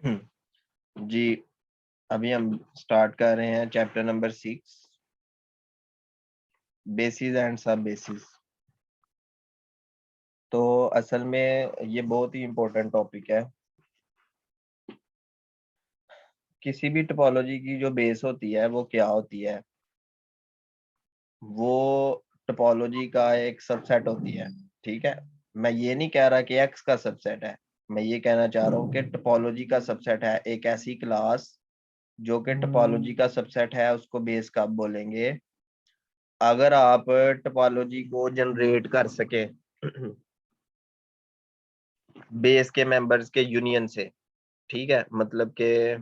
जी, अभी हम स्टार्ट कर रहे हैं चैप्टर नंबर 6, बेसिस एंड सब बेसिस। तो असल में ये बहुत ही इम्पोर्टेंट टॉपिक है। किसी भी टोपोलॉजी की जो बेस होती है वो क्या होती है? वो टोपोलॉजी का एक सबसेट होती है। ठीक है, मैं ये नहीं कह रहा कि एक्स का सबसेट है, मैं ये कहना चाह रहा हूँ कि टोपोलॉजी का सबसेट है एक ऐसी क्लास जो कि टोपोलॉजी का सबसेट है, उसको बेस कब बोलेंगे? अगर आप टोपोलॉजी को जनरेट कर सके बेस के मेंबर्स के यूनियन से। ठीक है, मतलब के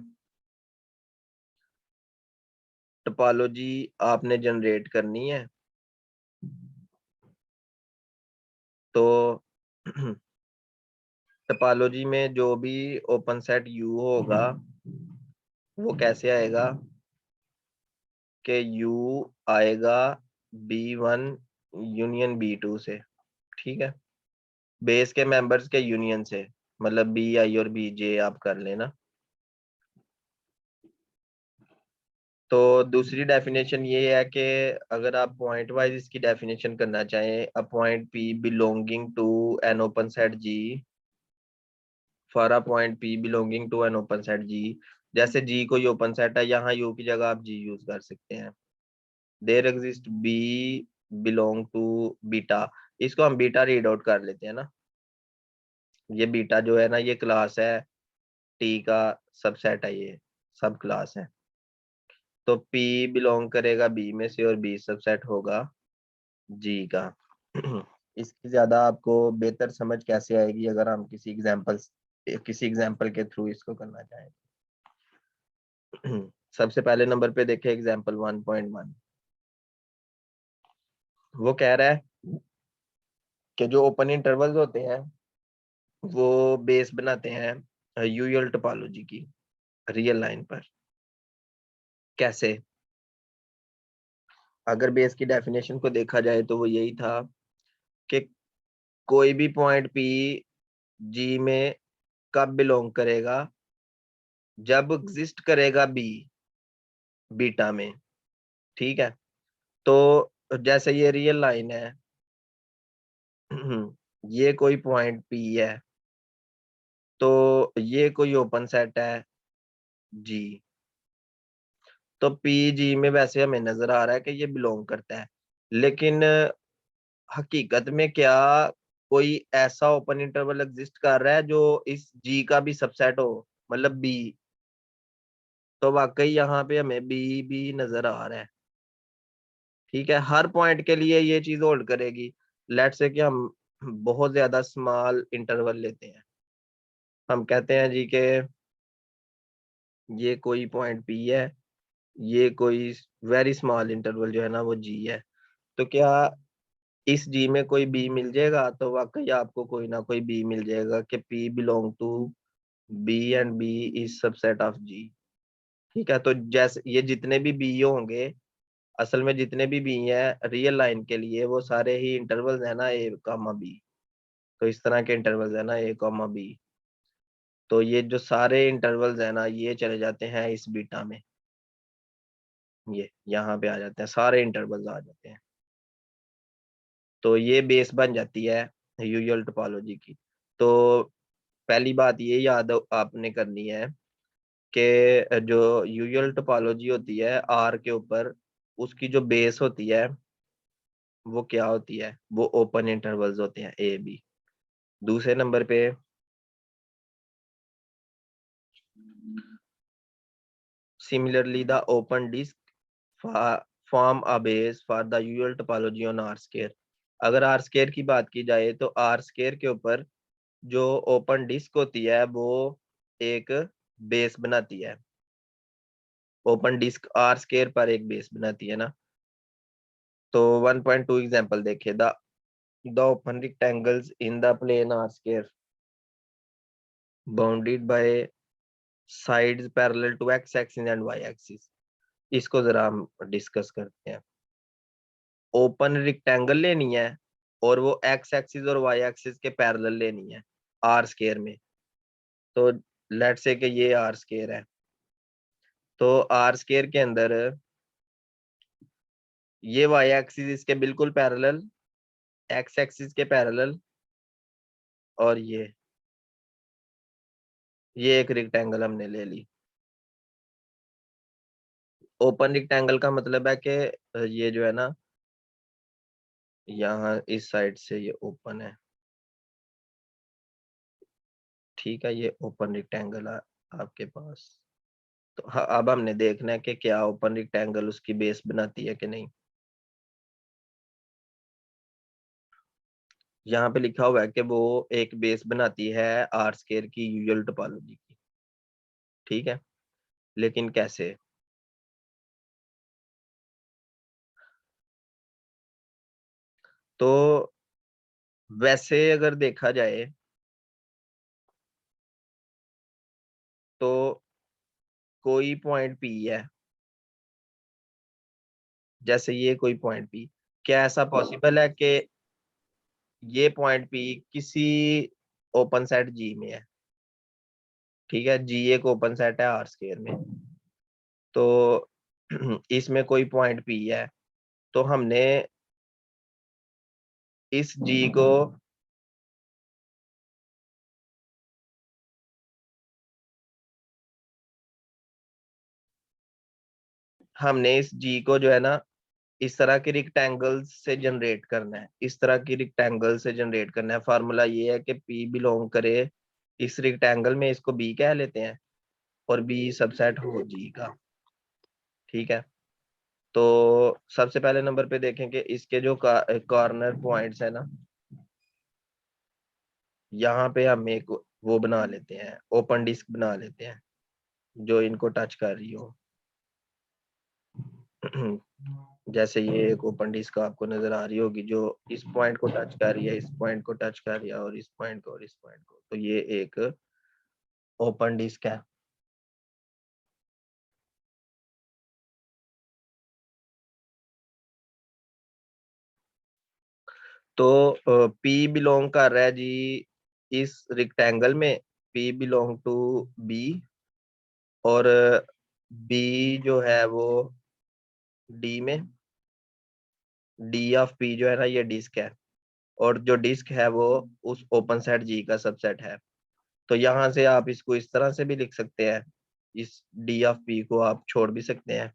टोपोलॉजी आपने जनरेट करनी है तो टोपोलॉजी में जो भी ओपन सेट यू होगा वो कैसे आएगा कि यू आएगा B1 यूनियन B2 से। ठीक है, बेस के मेंबर्स के यूनियन से, मतलब BI और BJ आप कर लेना। तो दूसरी डेफिनेशन ये है कि अगर आप पॉइंट वाइज इसकी डेफिनेशन करना चाहें, a point P belonging to an open set G, for a point P belonging to an open set G, जैसे G कोई ओपन सेट है, यहाँ U की जगह आप G यूज कर सकते हैं। There exist B belong to beta, इसको हम बीटा रीड आउट कर लेते हैं ना। ये बीटा जो है ना, ये क्लास है T का सबसेट है, ये सब क्लास है। तो P बिलोंग करेगा B में से और B सबसेट होगा G का। इसकी ज्यादा आपको बेहतर समझ कैसे आएगी अगर हम किसी एग्जांपल के थ्रू इसको करना चाहें। सबसे पहले नंबर पे देखें एग्जांपल 1.1। वो कह रहा है कि जो ओपन इंटरवल्स होते हैं वो बेस बनाते हैं यूएल टोपोलॉजी की रियल लाइन पर। कैसे? अगर बेस की डेफिनेशन को देखा जाए तो वो यही था कि कोई भी पॉइंट P G में कब बिलोंग करेगा? जब एग्जिस्ट करेगा B बीटा में। ठीक है, तो जैसे ये रियल लाइन है, ये कोई पॉइंट P है, तो ये कोई ओपन सेट है G, तो PG में वैसे हमें नजर आ रहा है कि ये बिलोंग करता है। लेकिन हकीकत में क्या कोई ऐसा ओपन इंटरवल एग्जिस्ट कर रहा है जो इस G का भी सबसेट हो, मतलब B? तो वाकई यहाँ पे हमें B नजर आ रहा है। ठीक है, हर पॉइंट के लिए ये चीज होल्ड करेगी। लेट्स से कि हम बहुत ज्यादा स्मॉल इंटरवल लेते हैं, हम कहते हैं जी के ये कोई पॉइंट P है, ये कोई वेरी स्मॉल इंटरवल जो है ना वो G है। तो क्या इस G में कोई B मिल जाएगा? तो वाकई आपको कोई ना कोई B मिल जाएगा कि P belong to B and B is subset of G। ठीक है, तो जैसे ये जितने भी B होंगे, असल में जितने भी बी हैं रियल लाइन के लिए, वो सारे ही इंटरवल्स है ना A, B। तो इस तरह के इंटरवल्स है ना A, B। तो ये जो सारे इंटरवल्स है ना ये चले जाते हैं इस बीटा में, ये यहाँ पे आ जाते हैं, सारे इंटरवल्स आ जाते हैं। तो ये बेस बन जाती है यूजुअल टोपोलॉजी की। तो पहली बात ये याद आपने करनी है कि जो यूजुअल टोपोलॉजी होती है आर के ऊपर, उसकी जो बेस होती है वो क्या होती है? वो ओपन इंटरवल्स होते हैं A, B। दूसरे नंबर पे similarly the open disc form a base for the usual topology on R square. अगर आर स्क्वायर की बात की जाए तो आर स्क्वायर के ऊपर जो ओपन डिस्क होती है वो एक बेस बनाती है। ओपन डिस्क आर स्क्वायर पर एक बेस बनाती है ना। तो 1.2 एग्जांपल देखे, the open rectangles in the plane R square bounded by sides parallel to x axis and y axis. इसको जरा हम डिस्कस करते हैं। ओपन रेक्टेंगल लेनी है और वो एक्स एक्सिस और वाई एक्सिस के पैरेलल लेनी है आर स्क्वायर में। तो लेट से कि ये आर स्क्वायर है, तो आर स्क्वायर के अंदर ये वाई एक्सिस इसके बिल्कुल पैरेलल, एक्स एक्सिस के पैरेलल, और ये एक रेक्टेंगल हमने ले ली। ओपन रेक्टेंगल का मतलब है कि ये जो है ना, यहाँ इस साइड से ये ओपन है, ठीक है, ये ओपन रेक्टेंगल है आपके पास। तो हाँ, अब हमने देखना है कि क्या ओपन रेक्टेंगल उसकी बेस बनाती है कि नहीं। यहाँ पे लिखा हुआ है कि वो एक बेस बनाती है आर स्क्वायर की यूजुअल टोपोलॉजी की, ठीक है, लेकिन कैसे? तो वैसे अगर देखा जाए तो कोई पॉइंट पी है, जैसे ये कोई पॉइंट पी, क्या ऐसा पॉसिबल है कि ये पॉइंट पी किसी ओपन सेट जी में है? ठीक है, जी एक ओपन सेट है आर स्क्वायर में, तो इसमें कोई पॉइंट पी है, तो हमने इस जी को इस जी को जो है ना, इस तरह के रिक्टेंगल से जनरेट करना है, इस तरह की रिक्टेंगल से जनरेट करना है। फार्मूला ये है कि पी बिलोंग करे इस रिक्टेंगल में, इसको बी कह लेते हैं, और बी सबसेट हो जी का, ठीक है। तो सबसे पहले नंबर पे देखें कि इसके जो कॉर्नर पॉइंट्स है ना, यहाँ पे हम एक वो बना लेते हैं, ओपन डिस्क बना लेते हैं जो इनको टच कर रही हो। जैसे ये एक ओपन डिस्क आपको नजर आ रही होगी जो इस पॉइंट को टच कर रही है, इस पॉइंट को टच कर रही है, और इस पॉइंट को और इस पॉइंट को, तो ये एक ओपन डिस्क है। तो P बिलोंग कर रहा है जी इस रिक्टेंगल में, P बिलोंग टू B, और B जो है वो D में, D ऑफ P जो है ना ये डिस्क है, और जो डिस्क है वो उस ओपन सेट जी का सबसेट है। तो यहाँ से आप इसको इस तरह से भी लिख सकते हैं, इस डी ऑफ पी को आप छोड़ भी सकते हैं।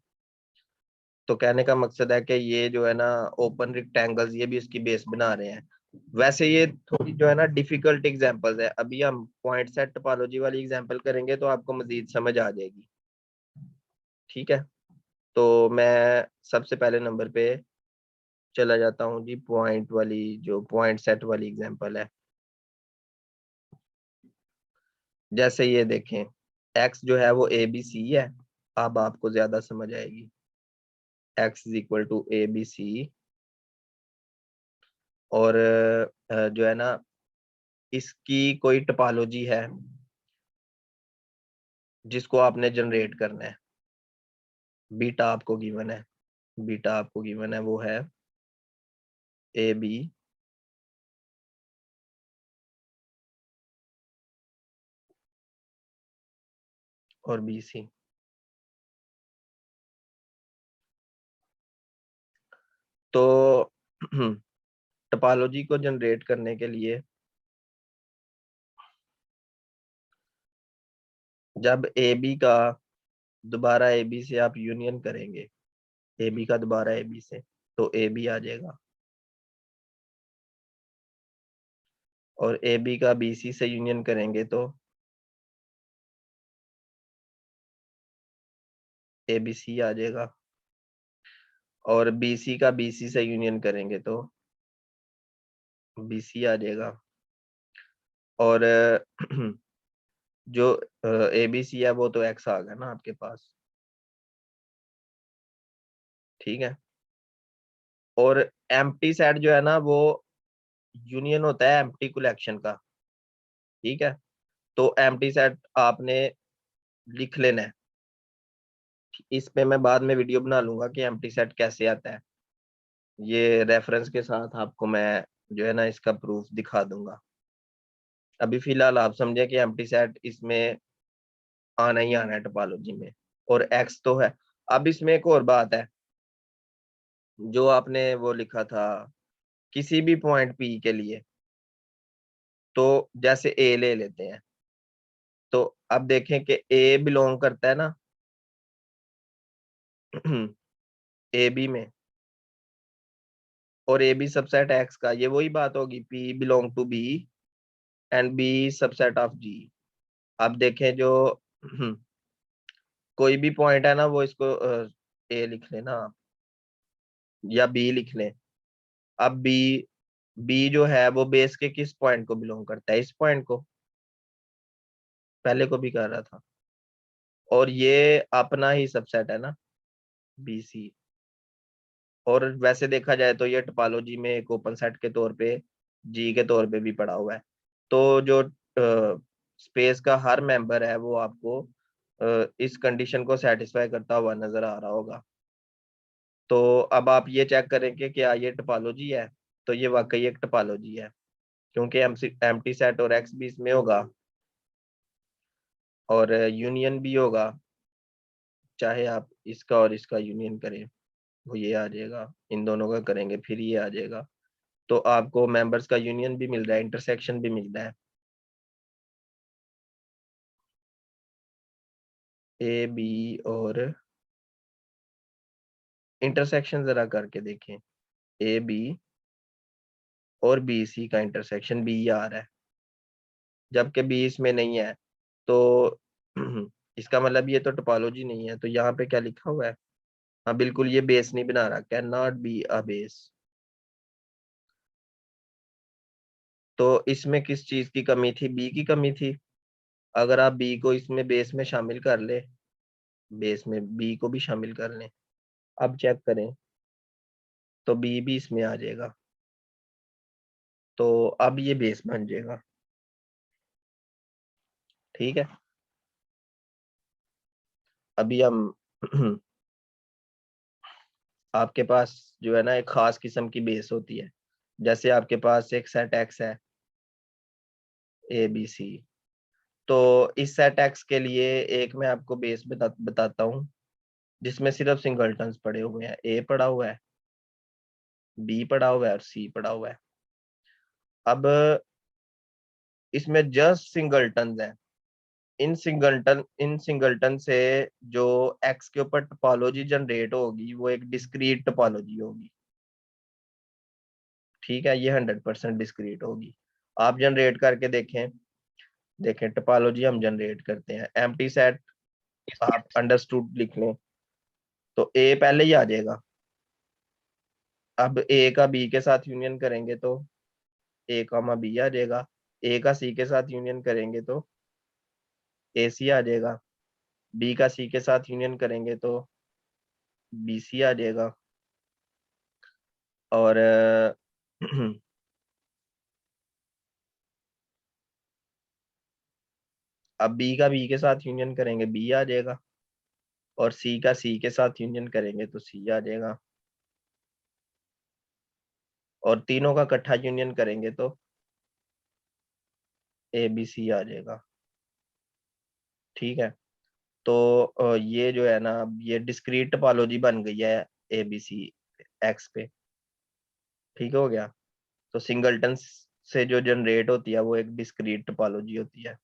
तो कहने का मकसद है कि ये जो है ना ओपन रेक्टेंगल्स, ये भी इसकी बेस बना रहे हैं। वैसे ये थोड़ी जो है ना डिफिकल्ट एग्जांपल्स है, अभी हम पॉइंट सेट टोपोलॉजी वाली एग्जांपल करेंगे तो आपको मजीद समझ आ जाएगी, ठीक है। तो मैं सबसे पहले नंबर पे चला जाता हूँ जी, पॉइंट वाली, जो पॉइंट सेट वाली एग्जांपल है। जैसे ये देखें, एक्स जो है वो ए बी सी है, अब आपको ज्यादा समझ आएगी। X is equal to A B C, और जो है ना इसकी कोई टोपोलॉजी है जिसको आपने जनरेट करना है। बीटा आपको गिवन है, बीटा आपको गिवन है, वो है ए बी और बी सी। तो टोपोलॉजी को जनरेट करने के लिए जब ए बी का दोबारा ए बी से आप यूनियन करेंगे, ए बी का दोबारा ए बी से, तो ए बी आ जाएगा, और ए बी का बी सी से यूनियन करेंगे तो ए बी सी आ जाएगा, और बी सी का बी सी से यूनियन करेंगे तो बी सी आ जाएगा, और जो ए बी सी है वो तो एक्स आ गया ना आपके पास, ठीक है। और एम्प्टी सेट जो है ना वो यूनियन होता है एम्प्टी कलेक्शन का, ठीक है। तो एम्प्टी सेट आपने लिख लेना है, इस पे मैं बाद में वीडियो बना लूंगा कि एम्प्टी सेट कैसे आता है, ये रेफरेंस के साथ आपको मैं जो है ना इसका प्रूफ दिखा दूंगा। अभी फिलहाल आप समझे कि एम्प्टी सेट इसमें आना ही आना है टोपोलॉजी में, और एक्स तो है। अब इसमें एक और बात है, जो आपने वो लिखा था किसी भी पॉइंट पी के लिए, तो जैसे ए ले लेते हैं, तो अब देखें कि ए बिलोंग करता है ना ए बी में, और ए बी सबसेट एक्स का, ये वही बात होगी, P belong to B and B subset of G. अब देखें जो कोई भी पॉइंट है ना, वो इसको ए लिख लेना आप, या बी लिख लें। अब बी, बी जो है वो बेस के किस पॉइंट को बिलोंग करता है, इस पॉइंट को, पहले को भी कर रहा था, और ये अपना ही सबसेट है ना बी सी। और वैसे देखा जाए तो ये टोपोलॉजी में एक ओपन सेट के तौर पे, जी के तौर पे भी पड़ा हुआ है। तो जो स्पेस का हर मेंबर है वो आपको इस कंडीशन को सेटिस्फाई करता हुआ नजर आ रहा होगा। तो अब आप ये चेक करें कि क्या ये टोपोलॉजी है, तो ये वाकई एक टोपोलॉजी है, क्योंकि एम्प्टी सेट और एक्स भी इसमें होगा, और यूनियन भी होगा, चाहे आप इसका और इसका यूनियन करें, वो ये आ जाएगा, इन दोनों का करेंगे फिर ये आ जाएगा। तो आपको मेंबर्स का यूनियन भी मिल रहा है, इंटरसेक्शन भी मिल रहा है, ए बी, और इंटरसेक्शन जरा करके देखें, ए बी और बी सी का इंटरसेक्शन बी आ रहा है, जबकि बी इसमें नहीं है। तो इसका मतलब ये तो टोपोलॉजी नहीं है। तो यहाँ पे क्या लिखा हुआ है, हाँ बिल्कुल, ये बेस नहीं बना रहा, can not be a base. तो इसमें किस चीज की कमी थी, बी की कमी थी। अगर आप बी को इसमें बेस में शामिल कर ले, बेस में बी को भी शामिल कर लें, अब चेक करें तो बी भी इसमें आ जाएगा, तो अब ये बेस बन जाएगा। ठीक है, अभी हम आपके पास जो है ना एक खास किस्म की बेस होती है, जैसे आपके पास एक सेट एक्स है, ए बी सी। तो इस सेट एक्स के लिए एक मैं आपको बेस बताता हूँ, जिसमें सिर्फ सिंगलटन्स पड़े हुए हैं, ए पड़ा हुआ है, बी पड़ा हुआ है, और सी पड़ा हुआ है। अब इसमें जस्ट सिंगलटन्स है, इन सिंगलटन से जो एक्स के ऊपर टोपोलॉजी जनरेट होगी वो एक डिस्क्रीट टोपोलॉजी होगी। ठीक है, ये 100% डिस्क्रीट होगी। आप जनरेट करके देखें, देखें टोपोलॉजी हम जनरेट करते हैं, एम्प्टी सेट आप अंडरस्टूड लिख लें, तो ए पहले ही आ जाएगा। अब ए का बी के साथ यूनियन करेंगे तो ए कामा बी आ जाएगा, ए का सी के साथ यूनियन करेंगे तो ए सी आ जाएगा, बी का सी के साथ यूनियन करेंगे तो बी सी आ जाएगा, और अब बी का बी के साथ यूनियन करेंगे बी आ जाएगा, और सी का सी के साथ यूनियन करेंगे तो सी आ जाएगा, और तीनों का इकट्ठा यूनियन करेंगे तो ए बी सी आ जाएगा। ठीक है, तो ये जो है ना, ये डिस्क्रीट टोपोलॉजी बन गई है ए बी सी एक्स पे। ठीक हो गया, तो सिंगलटन से जो जनरेट होती है वो एक डिस्क्रीट टोपोलॉजी होती है।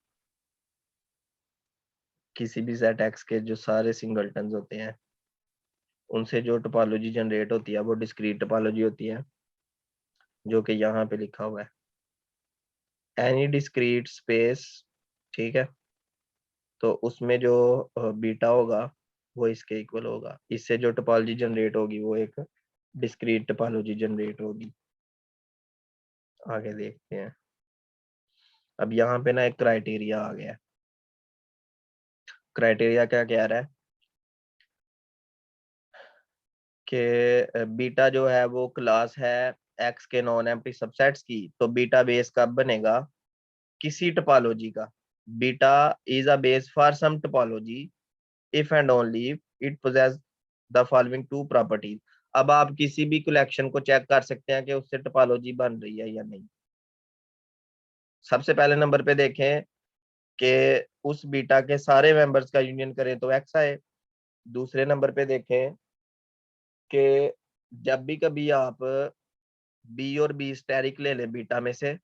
किसी भी सेट एक्स के जो सारे सिंगलटन्स होते हैं, उनसे जो टोपोलॉजी जनरेट होती है वो डिस्क्रीट टोपोलॉजी होती है, जो कि यहाँ पे लिखा हुआ है, एनी डिस्क्रीट स्पेस। ठीक है, तो उसमें जो बीटा होगा वो इसके इक्वल होगा, इससे जो टोपोलॉजी जनरेट होगी वो एक डिस्क्रीट टोपोलॉजी जनरेट होगी। आगे देखते हैं। अब यहाँ पे ना एक क्राइटेरिया आ गया है। क्राइटेरिया क्या कह रहा है कि बीटा जो है वो क्लास है एक्स के नॉन एम्प्टी सबसेट्स की, तो बीटा बेस कब बनेगा, किसी टोपोलॉजी का। Beta is a base for some topology if and only if it possesses the following two properties. अब आप किसी भी कलेक्शन को चेक कर सकते हैं कि उससे टोपोलॉजी बन रही है या नहीं। सबसे पहले नंबर पे देखें, कि उस बीटा के सारे मेंबर्स का यूनियन करें तो x आए। दूसरे नंबर पे देखें कि जब भी कभी आप बी और बी स्टेरिक ले लें बीटा में से,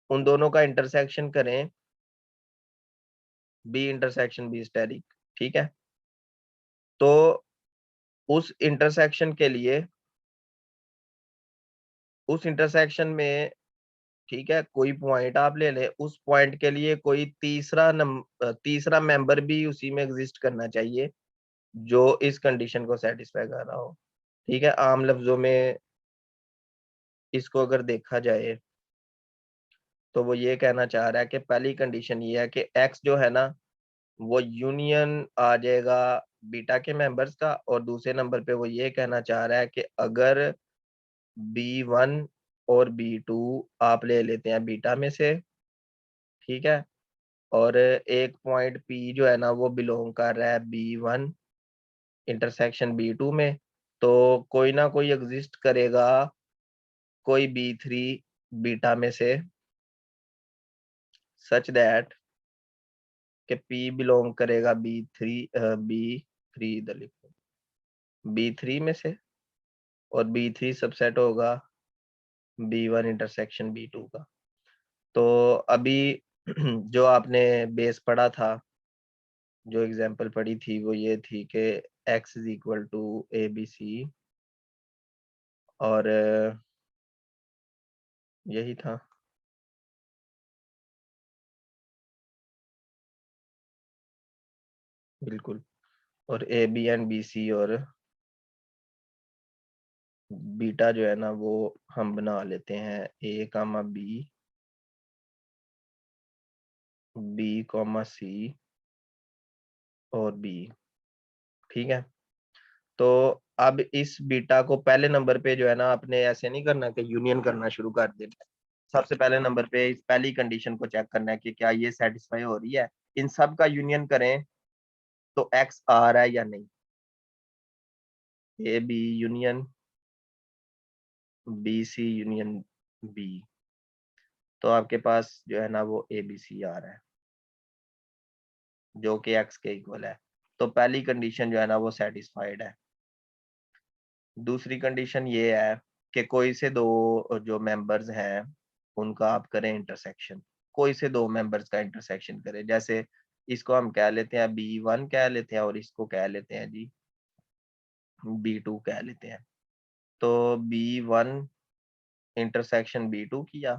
उन दोनों का इंटरसेक्शन करें, बी इंटरसेक्शन बी स्टेरिक, ठीक है? तो उस इंटरसेक्शन के लिए, उस इंटरसेक्शन में, ठीक है, कोई पॉइंट आप ले लें, उस पॉइंट के लिए कोई तीसरा मेंबर भी उसी में एग्जिस्ट करना चाहिए जो इस कंडीशन को सेटिस्फाई कर रहा हो, ठीक है? आम लफ्जों में इसको अगर देखा जाए तो वो ये कहना चाह रहा है कि पहली कंडीशन ये है कि एक्स जो है ना, वो यूनियन आ जाएगा बीटा के मेंबर्स का, और दूसरे नंबर पे वो ये कहना चाह रहा है कि अगर B1 और B2 आप ले लेते हैं बीटा में से, ठीक है, और एक पॉइंट P जो है ना वो बिलोंग कर रहा है B1 इंटरसेक्शन B2 में, तो कोई ना कोई एग्जिस्ट करेगा कोई B3 बीटा में से, सच दैट कि P बिलोंग करेगा B3 इधर लिखो, B3 में से, और B3 सबसेट होगा B1 इंटरसेक्शन B2 का। तो अभी जो आपने बेस पढ़ा था, जो एग्जांपल पढ़ी थी, वो ये थी कि x is equal to ABC, और यही था। बिल्कुल। और AB एंड BC और बीटा जो है ना वो हम बना लेते हैं A comma B comma C और B, ठीक है? तो अब इस बीटा को पहले नंबर पे जो है ना, आपने ऐसे नहीं करना कि यूनियन करना शुरू कर देना। सबसे पहले नंबर पे इस पहली कंडीशन को चेक करना है कि क्या ये सेटिस्फाई हो रही है। इन सब का यूनियन करें तो x आ रहा है या नहीं। A B union B C union B, तो आपके पास जो है ना वो ए बी सी आ रहा है जो कि x के इक्वल है। तो पहली कंडीशन जो है ना वो सेटिस्फाइड है। दूसरी कंडीशन ये है कि कोई से दो जो मेंबर्स हैं उनका आप करें इंटरसेक्शन, कोई से दो मेंबर्स का इंटरसेक्शन करें। जैसे इसको हम कह लेते हैं B1 कह लेते हैं, और इसको कह लेते हैं जी B2 कह लेते हैं। तो B1 इंटरसेक्शन B2 किया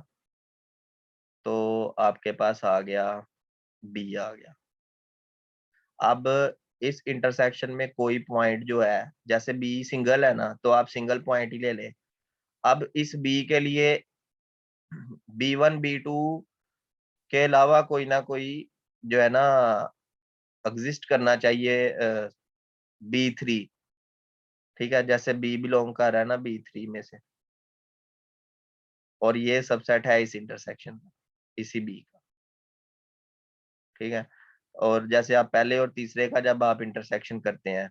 तो आपके पास आ गया B आ गया। अब इस इंटरसेक्शन में कोई पॉइंट जो है, जैसे B सिंगल है ना, तो आप सिंगल पॉइंट ही ले लें। अब इस B के लिए B1 B2 के अलावा कोई ना कोई जो है ना एग्जिस्ट करना चाहिए B3, ठीक है? जैसे B बिलोंग कर रहा है ना B3 में से, और ये सबसेट है इस इंटरसेक्शन का, इसी B का, ठीक है? और जैसे आप पहले और तीसरे का जब आप इंटरसेक्शन करते हैं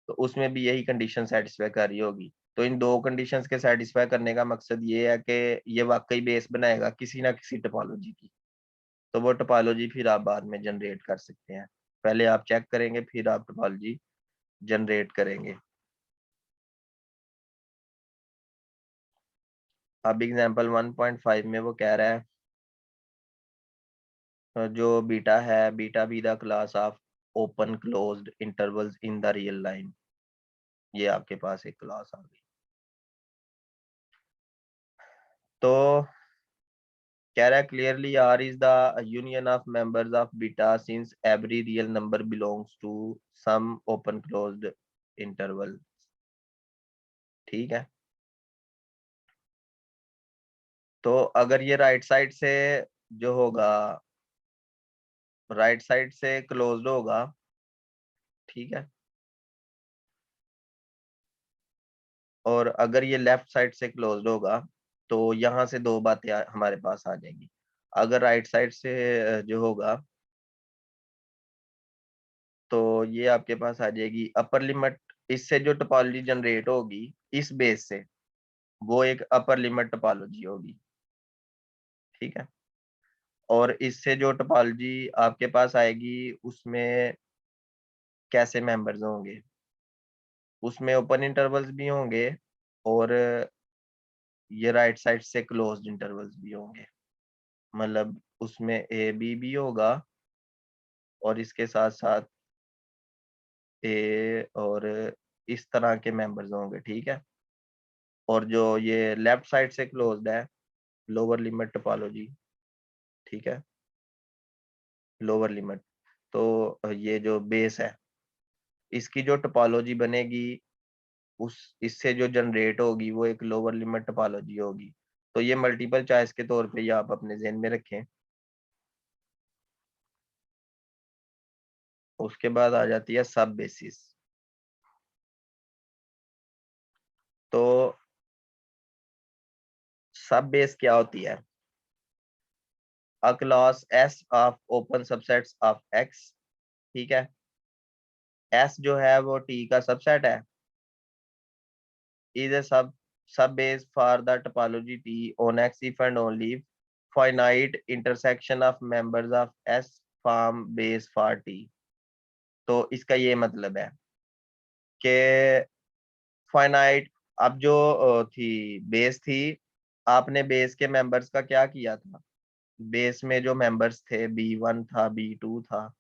तो उसमें भी यही कंडीशन सेटिस्फाई कर रही होगी। तो इन दो कंडीशंस के सेटिस्फाई करने का मकसद ये है कि ये वाकई बेस बनाएगा किसी ना किसी टोपोलॉजी की। तो वो टोपोलॉजी फिर आप बाद में जनरेट कर सकते हैं। पहले आप चेक करेंगे, फिर आप टोपोलॉजी जनरेट करेंगे। अब एग्जांपल 1.5 में वो कह रहा है जो बीटा है, beta be the class of open closed intervals in the real line. ये आपके पास एक क्लास आ गई। तो कह रहा है clearly R is the union of members of beta since every real number belongs to some open closed interval, ठीक है? तो अगर ये राइट साइड से जो होगा, राइट साइड से क्लोज्ड होगा, ठीक है, और अगर ये लेफ्ट साइड से क्लोज्ड होगा, तो यहाँ से दो बातें हमारे पास आ जाएंगी। अगर राइट साइड से जो होगा, तो ये आपके पास आ जाएगी अपर लिमिट। इससे जो टोपोलॉजी जनरेट होगी इस बेस से, वो एक अपर लिमिट टोपोलॉजी होगी, ठीक है? और इससे जो टोपोलॉजी आपके पास आएगी उसमें कैसे मेंबर्स होंगे, उसमें ओपन इंटरवल्स भी होंगे और ये राइट साइड से क्लोज्ड इंटरवल्स भी होंगे। मतलब उसमें ए बी भी होगा और इसके साथ साथ ए और इस तरह के मेंबर्स होंगे, ठीक है। और जो ये लेफ्ट साइड से क्लोज्ड है, लोअर लिमिट टोपोलॉजी, ठीक है, लोअर लिमिट, तो ये जो बेस है इसकी जो टोपोलॉजी बनेगी उस इससे जो जनरेट होगी वो एक लोअर लिमिट टोपोलॉजी होगी। तो ये मल्टीपल चॉइस के तौर पे ये आप अपने ज़हन में रखें। उसके बाद आ जाती है सब बेसिस। तो सब बेस क्या होती है? A clause S of open subsets of x, ठीक है। एस जो है वो टी का सबसेट है, इज ए सब base for the topology T on x if and only finite intersection of members of S form base for T. तो इसका ये मतलब है कि फाइनाइट, अब जो थी बेस थी, आपने बेस के मेंबर्स का क्या किया था? बेस में जो मेंबर्स थे, B1 था, B2 था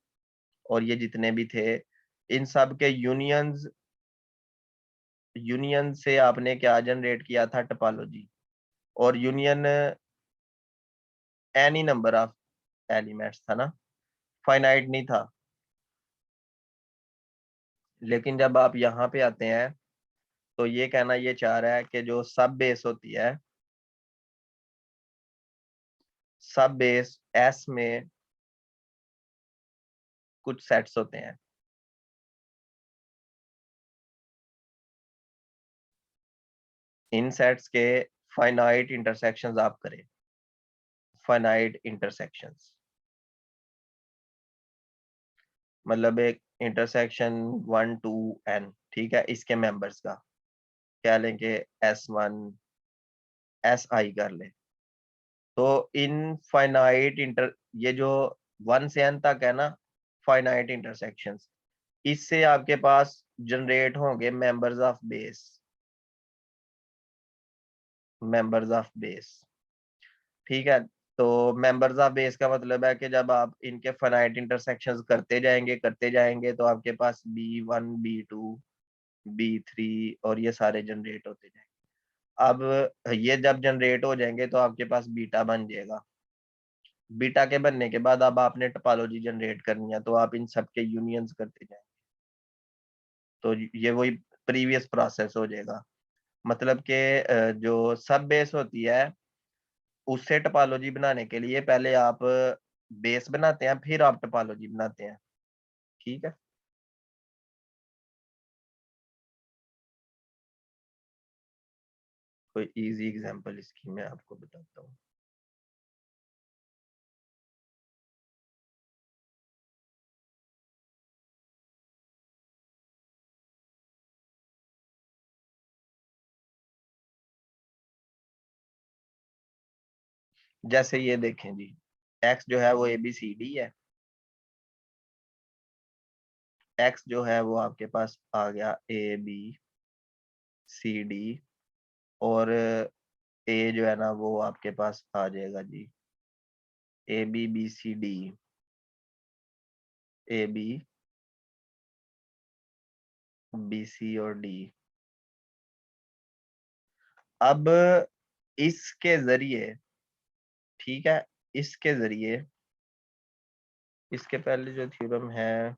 और ये जितने भी थे, इन सब के यूनियन से आपने क्या जनरेट किया था? टोपोलॉजी। और union any number of elements था ना, फाइनाइट नहीं था। लेकिन जब आप यहाँ पे आते हैं तो ये कहना ये चाह रहा है कि जो सब बेस होती है, सब बेस एस में कुछ सेट्स होते हैं। इन सेट्स के फाइनाइट इंटरसेक्शंस आप करें, फाइनाइट इंटरसेक्शंस मतलब एक इंटरसेक्शन 1 to n, ठीक है, इसके मेंबर्स का क्या लेंगे? S1 SI कर ले। तो इन फाइनाइट इंटर ये जो 1 से n तक है ना, फाइनाइट इंटरसेक्शंस, इससे आपके पास जनरेट होंगे members of base, members of base, ठीक है। तो मेंबर्स ऑफ बेस का मतलब है कि जब आप इनके फाइनाइट इंटरसेक्शंस करते जाएंगे तो आपके पास B1 B2 B3 और ये सारे जनरेट होते जाएंगे। अब ये जब जनरेट हो जाएंगे तो आपके पास बीटा बन जाएगा। बीटा के बनने के बाद अब आपने टोपोलॉजी जनरेट करनी है, तो आप इन सब के यूनियंस करते जाएंगे। तो ये वही प्रीवियस प्रोसेस हो जाएगा। मतलब कि जो सब बेस होती है उससे टोपोलॉजी बनाने के लिए पहले आप बेस बनाते हैं, फिर आप टोपोलॉजी बनाते हैं, ठीक है। कोई इजी एग्जांपल इसकी मैं आपको बताता हूँ। जैसे ये देखें जी, एक्स जो है वो ABCD है। एक्स जो है वो आपके पास आ गया ABCD और ए जो है ना वो आपके पास आ जाएगा जी ABBCD, ABBC और D। अब इसके जरिए, ठीक है, इसके जरिए इसके पहले जो थ्योरम है,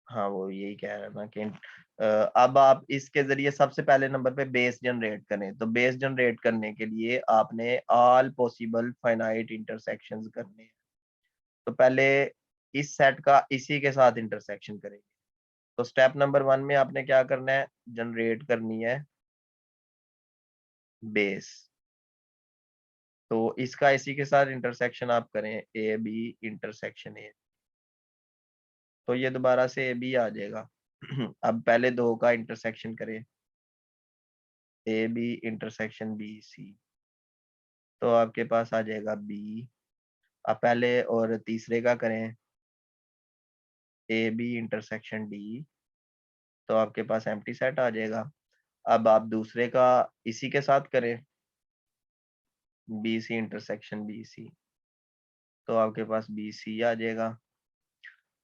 हाँ वो यही कह रहा है ना कि अब आप इसके जरिए सबसे पहले नंबर पे बेस जनरेट करें। तो बेस जनरेट करने के लिए आपने ऑल पॉसिबल फाइनाइट इंटरसेक्शंस करने हैं। तो पहले इस सेट का इसी के साथ इंटरसेक्शन करेंगे। तो स्टेप नंबर 1 में आपने क्या करना है? जनरेट करनी है बेस। तो इसका इसी के साथ इंटरसेक्शन आप करें, AB इंटरसेक्शन A, तो ये दोबारा से AB आ जाएगा। अब पहले दो का इंटरसेक्शन करें, AB इंटरसेक्शन BC, तो आपके पास आ जाएगा बी। अब पहले और तीसरे का करें, ए बी इंटरसेक्शन डी, तो आपके पास एम्प्टी सेट आ जाएगा। अब आप दूसरे का इसी के साथ करें, B C intersection B C, तो आपके पास बी सी आ जाएगा।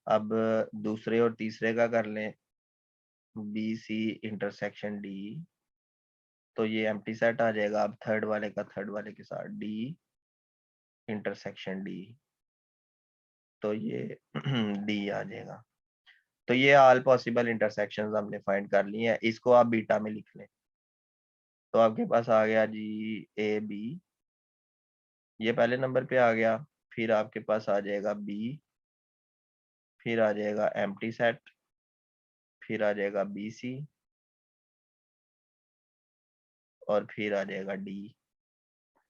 अब दूसरे और तीसरे का कर लें, बी सी इंटरसेक्शन डी, तो ये एम्प्टी सेट आ जाएगा। अब थर्ड वाले का थर्ड वाले के साथ डी इंटरसेक्शन डी, तो ये डी आ जाएगा। तो ये ऑल पॉसिबल इंटरसेक्शंस हमने फाइंड कर ली हैं, इसको आप बीटा में लिख लें। तो आपके पास आ गया जी ए बी, ये पहले नंबर पे आ गया। फिर आपके पास आ जाएगा बी, फिर आ जाएगा एम्प्टी सेट, फिर आ जाएगा बी सी, और फिर आ जाएगा डी।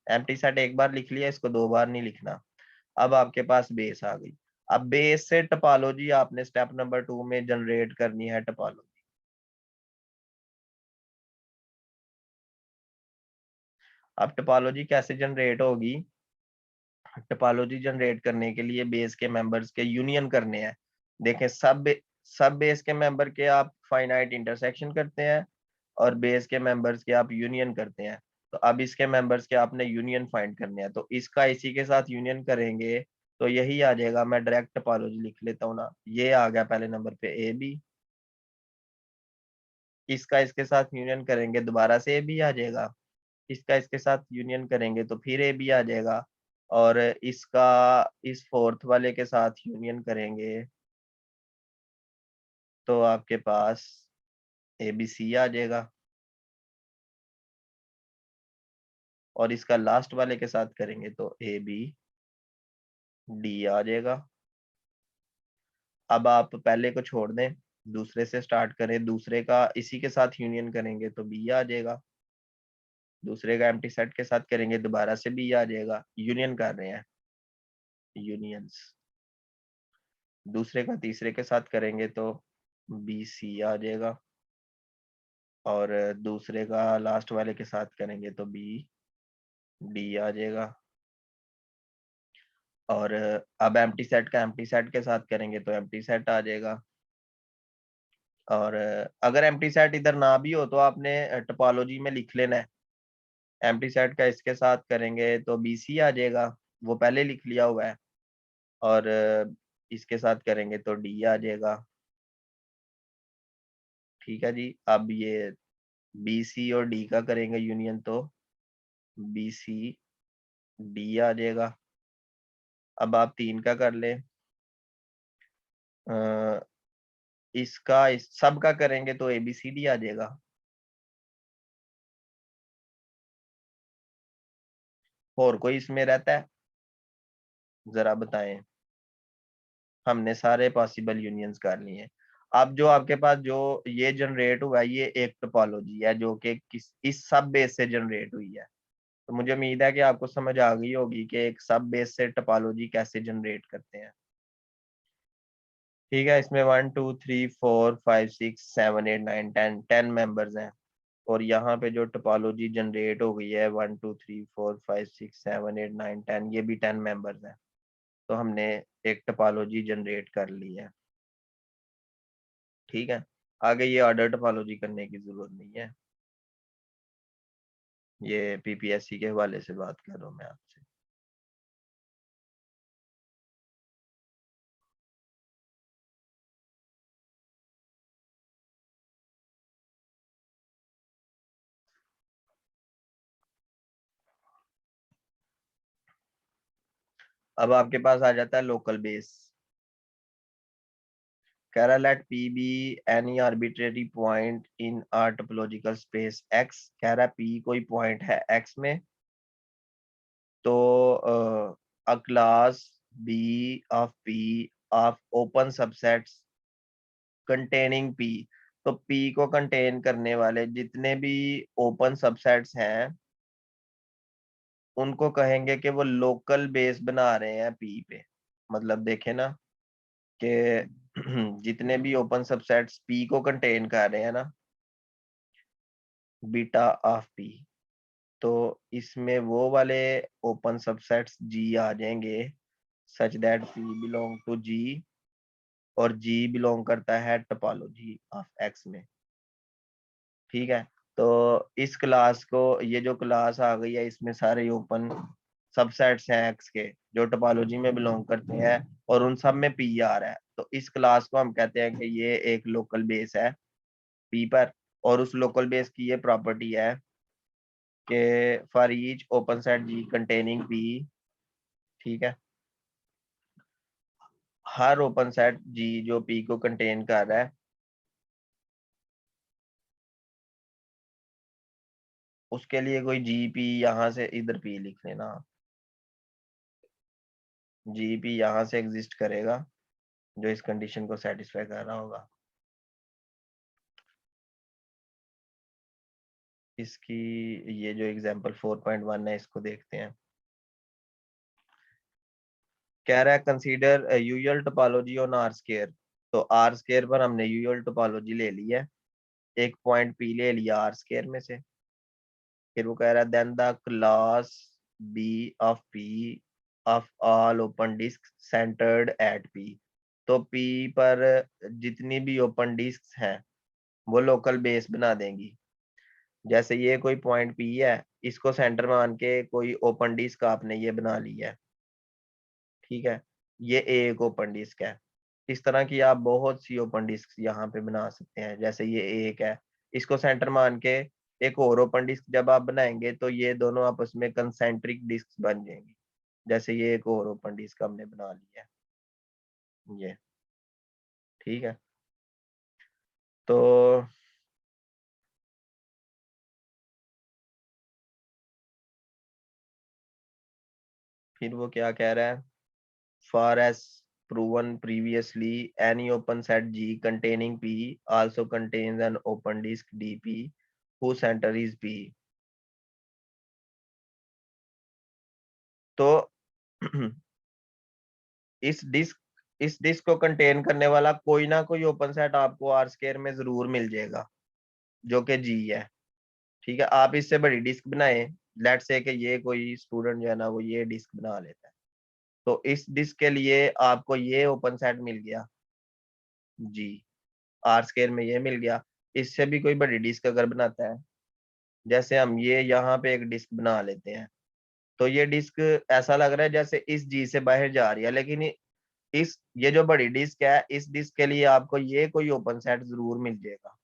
एम्प्टी सेट एक बार लिख लिया, इसको दो बार नहीं लिखना। अब आपके पास बेस आ गई। अब बेस से टोपोलॉजी आपने स्टेप नंबर 2 में जनरेट करनी है टोपोलॉजी। अब टोपोलॉजी कैसे जनरेट होगी? टोपोलॉजी जनरेट करने के लिए बेस के मेंबर्स के यूनियन करने हैं। देखें, सब बेस के मेंबर के आप फाइनाइट इंटरसेक्शन करते हैं, और बेस के मेंबर्स के आप यूनियन करते हैं। तो अब इसके मेंबर्स के आपने यूनियन फाइंड करने हैं, तो इसका इसी के साथ यूनियन करेंगे तो यही आ जाएगा। मैं डायरेक्ट टोपोलॉजी लिख लेता हूँ ना, ये आ गया पहले नंबर पे ए बी, इसका इसके साथ यूनियन करेंगे दोबारा से ए बी आ जाएगा, इसका इसके साथ यूनियन करेंगे तो फिर ए बी आ जाएगा, और इसका इस फोर्थ वाले के साथ यूनियन करेंगे तो आपके पास ए बी सी आ जाएगा, और इसका लास्ट वाले के साथ करेंगे तो ए बी डी आ जाएगा। अब आप पहले को छोड़ दें, दूसरे से स्टार्ट करें, दूसरे का इसी के साथ यूनियन करेंगे तो बी आ जाएगा, दूसरे का एम्प्टी सेट के साथ करेंगे दोबारा से बी आ जाएगा। यूनियन कर रहे हैं, यूनियंस। दूसरे का तीसरे के साथ करेंगे तो बी सी आ जाएगा, और दूसरे का लास्ट वाले के साथ करेंगे तो बी डी आ जाएगा, और अब एम्प्टी सेट का एम्प्टी सेट के साथ करेंगे तो एम्प्टी सेट आ जाएगा। और अगर एम्प्टी सेट इधर ना भी हो तो आपने टोपोलॉजी में लिख लेना है, एम्प्टी सेट का इसके साथ करेंगे तो बी सी आ जाएगा, वो पहले लिख लिया हुआ है, और इसके साथ करेंगे तो डी आ जाएगा। ठीक है जी। अब ये बी सी और डी का करेंगे यूनियन तो बी सी डी आ जाएगा। अब आप 3 का कर लें, इसका इस सब का करेंगे तो ए बी सी डी आ जाएगा। और कोई इसमें रहता है? जरा बताएं। हमने सारे पॉसिबल यूनियंस कर लिए हैं। अब जो आपके पास जो ये जनरेट हुआ है, ये एक टोपोलॉजी है जो कि किस इस सब बेस से जनरेट हुई है। तो मुझे उम्मीद है कि आपको समझ आ गई होगी कि एक सब बेस से टोपोलॉजी कैसे जनरेट करते हैं। ठीक है, इसमें 1 2 3 4 5 6 7 8 9 10 मेंबर्स हैं, और यहाँ पे जो टोपोलॉजी जनरेट हो गई है 1 2 3 4 5 6 7 8 9 10, ये भी 10 मेंबर्स हैं। तो हमने एक टोपोलॉजी जनरेट कर ली है। ठीक है, आगे ये ऑर्डर टोपोलॉजी करने की जरूरत नहीं है, ये पीपीएससी के हवाले से बात कर रहा हूँ मैं आपसे। अब आपके पास आ जाता है लोकल बेस। कह रहा let P be any arbitrary point in R topological space X. कह रहा पी कोई पॉइंट है एक्स में, तो a class B of P of open subsets containing P. तो पी को कंटेन करने वाले जितने भी ओपन सबसेट्स हैं उनको कहेंगे कि वो लोकल बेस बना रहे हैं पी पे। मतलब देखे ना कि जितने भी ओपन सबसेट्स पी को कंटेन कर रहे हैं ना, बीटा ऑफ पी, तो इसमें वो वाले ओपन सबसेट्स जी आ जाएंगे such that P belong to G, और जी बिलोंग करता है टोपोलॉजी ऑफ एक्स में। ठीक है, तो इस क्लास को, ये जो क्लास आ गई है इसमें सारे ओपन सबसेट्स हैं एक्स के जो टोपोलॉजी में बिलोंग करते हैं, और उन सब में पी आ रहा है। तो इस क्लास को हम कहते हैं कि ये एक लोकल बेस है पी पर, और उस लोकल बेस की ये प्रॉपर्टी है कि for each open set G containing P, ठीक है, हर ओपन सेट जी जो पी को कंटेन कर रहा है, उसके लिए कोई जी पी यहाँ से इधर पी लिख लेना, जी पी यहाँ से एग्जिस्ट करेगा जो इस कंडीशन को सेटिस्फाई कर रहा होगा। इसकी ये जो एग्जांपल 4.1 है इसको देखते हैं। कह रहा है consider usual topology on R square. तो आर स्क्वायर पर हमने यूजुअल टोपोलॉजी ले ली है, एक पॉइंट पी ले लिया आर स्क्वायर में से। फिर वो कह रहा है then the class B of P of all open disc centred at P. तो पी पर जितनी भी ओपन डिस्क हैं वो लोकल बेस बना देंगी। जैसे ये कोई पॉइंट पी है, इसको सेंटर मान के कोई ओपन डिस्क आपने ये बना ली है, ठीक है, ये एक ओपन डिस्क है। इस तरह की आप बहुत सी ओपन डिस्क यहाँ पे बना सकते हैं। जैसे ये एक है, इसको सेंटर मान के एक और ओपन डिस्क जब आप बनाएंगे तो ये दोनों आपस में कंसेंट्रिक डिस्क बन जाएंगी। जैसे ये एक और ओपन डिस्क हमने बना ली है ये, ठीक है। तो फिर वो क्या कह रहा है, far as proven previously any open set G containing P also contains an open disk dp whose center is P। तो इस डिस्क को कंटेन करने वाला कोई ना कोई ओपन सेट आपको आर स्क्वायर में जरूर मिल जाएगा जो कि जी है, ठीक है। आप इससे बड़ी डिस्क बनाए, लेट से कि ये कोई स्टूडेंट जो है ना वो ये डिस्क बना लेता है, तो इस डिस्क के लिए आपको ये ओपन सेट मिल गया जी, आर स्क्वायर में ये मिल गया। इससे भी कोई बड़ी डिस्क अगर बनाता है, जैसे हम ये यहाँ पे एक डिस्क बना लेते हैं, तो ये डिस्क ऐसा लग रहा है जैसे इस जी से बाहर जा रही है, लेकिन इस ये जो बड़ी डिस्क है इस डिस्क के लिए आपको ये कोई ओपन सेट जरूर मिल जाएगा।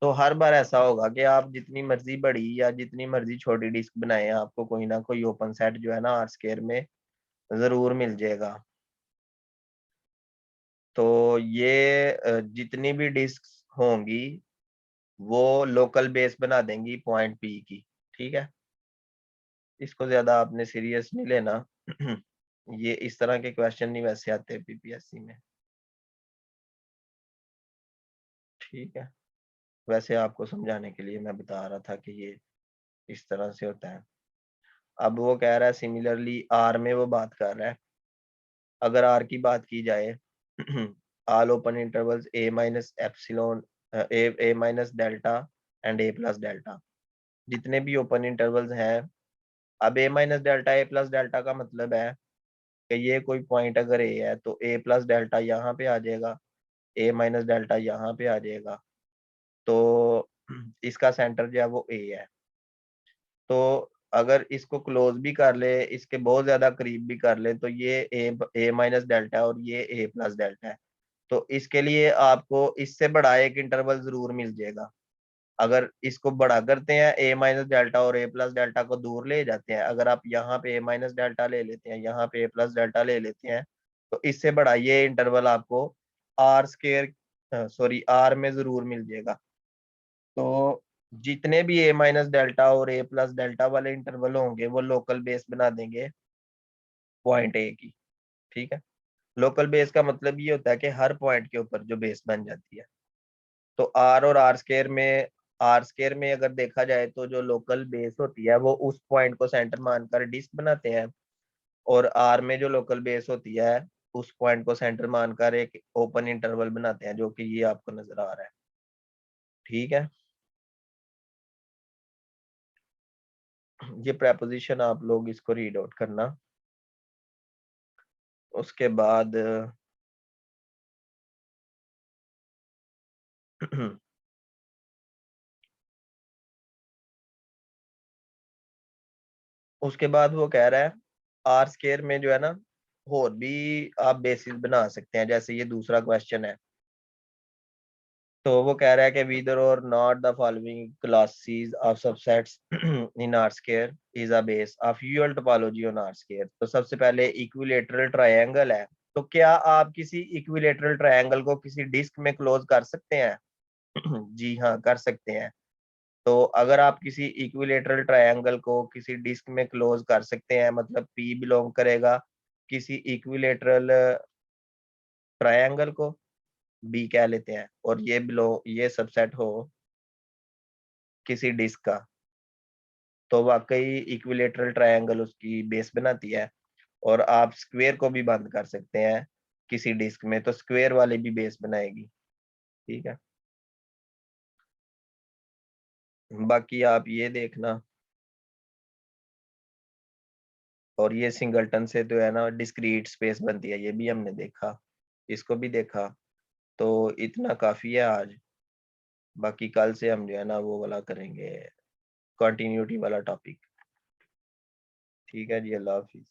तो हर बार ऐसा होगा कि आप जितनी मर्जी बड़ी या जितनी मर्जी छोटी डिस्क बनाए, आपको कोई ना कोई ओपन सेट जो है ना आर स्क्वायर में जरूर मिल जाएगा। तो ये जितनी भी डिस्क होंगी वो लोकल बेस बना देंगी पॉइंट पी की, ठीक है। इसको ज्यादा आपने सीरियस नहीं लेना। ये इस तरह के क्वेश्चन नहीं वैसे आते पीपीएससी में, ठीक है। वैसे आपको समझाने के लिए मैं बता रहा था कि ये इस तरह से होता है। अब वो कह रहा है सिमिलरली आर में वो बात कर रहा है, अगर आर की बात की जाए all open intervals A minus epsilon, A minus delta and A plus delta, जितने भी ओपन इंटरवल्स हैं। अब ए minus delta A plus delta का मतलब है कि ये कोई पॉइंट अगर ए है तो ए प्लस डेल्टा यहाँ पे आ जाएगा, ए माइनस डेल्टा यहाँ पे आ जाएगा। तो इसका सेंटर जो है वो ए है। तो अगर इसको क्लोज भी कर ले, इसके बहुत ज्यादा करीब भी कर ले, तो ये ए माइनस डेल्टा है और ये ए प्लस डेल्टा है। तो इसके लिए आपको इससे बड़ा एक इंटरवल जरूर मिल जाएगा। अगर इसको बड़ा करते हैं ए माइनस डेल्टा और ए प्लस डेल्टा को दूर ले जाते हैं, अगर आप यहाँ पे ए माइनस डेल्टा ले लेते हैं, यहाँ पे ए प्लस डेल्टा ले लेते हैं, तो इससे बड़ा ये इंटरवल आपको आर स्केयर सॉरी आर में जरूर मिल जाएगा। तो जितने भी ए माइनस डेल्टा और ए प्लस डेल्टा वाले इंटरवल होंगे वो लोकल बेस बना देंगे पॉइंट ए की, ठीक है। लोकल बेस का मतलब ये होता है कि हर पॉइंट के ऊपर जो बेस बन जाती है। तो आर और आर स्केयर में अगर देखा जाए तो जो लोकल बेस होती है वो उस पॉइंट को सेंटर मानकर डिस्क बनाते हैं, और आर में जो लोकल बेस होती है उस पॉइंट को सेंटर मानकर एक ओपन इंटरवल बनाते हैं, जो कि ये आपको नजर आ रहा है, ठीक है। ये प्रेपोजिशन आप लोग इसको रीड आउट करना। उसके बाद उसके बाद वो कह रहा है आर स्केयर में जो है ना और भी आप बेसिस बना सकते हैं, जैसे ये दूसरा क्वेश्चन है। तो वो कह रहा है कि whether or not the following classes of subsets in R square is a base of usual topology on R square। तो सबसे पहले इक्विलेटरल ट्रायंगल है, तो क्या आप किसी इक्विलेटरल ट्रायंगल को किसी डिस्क में क्लोज कर सकते हैं? जी हाँ, कर सकते हैं। तो अगर आप किसी इक्विलेटरल ट्रायंगल को किसी डिस्क में क्लोज कर सकते हैं, मतलब P बिलोंग करेगा किसी इक्विलेटरल ट्रायंगल को, बी कह लेते हैं, और ये सबसेट हो किसी डिस्क का, तो वाकई इक्विलेटरल ट्रायंगल उसकी बेस बनाती है। और आप स्क्वायर को भी बंद कर सकते हैं किसी डिस्क में, तो स्क्वायर वाली भी बेस बनाएगी। ठीक है, बाकी आप ये देखना। और ये सिंगलटन से तो है ना डिस्क्रीट स्पेस बनती है, ये भी हमने देखा, इसको भी देखा। तो इतना काफी है आज। बाकी कल से हम जो है ना वो वाला करेंगे, कंटिन्यूटी वाला टॉपिक। ठीक है जी, अल्लाह हाफिज।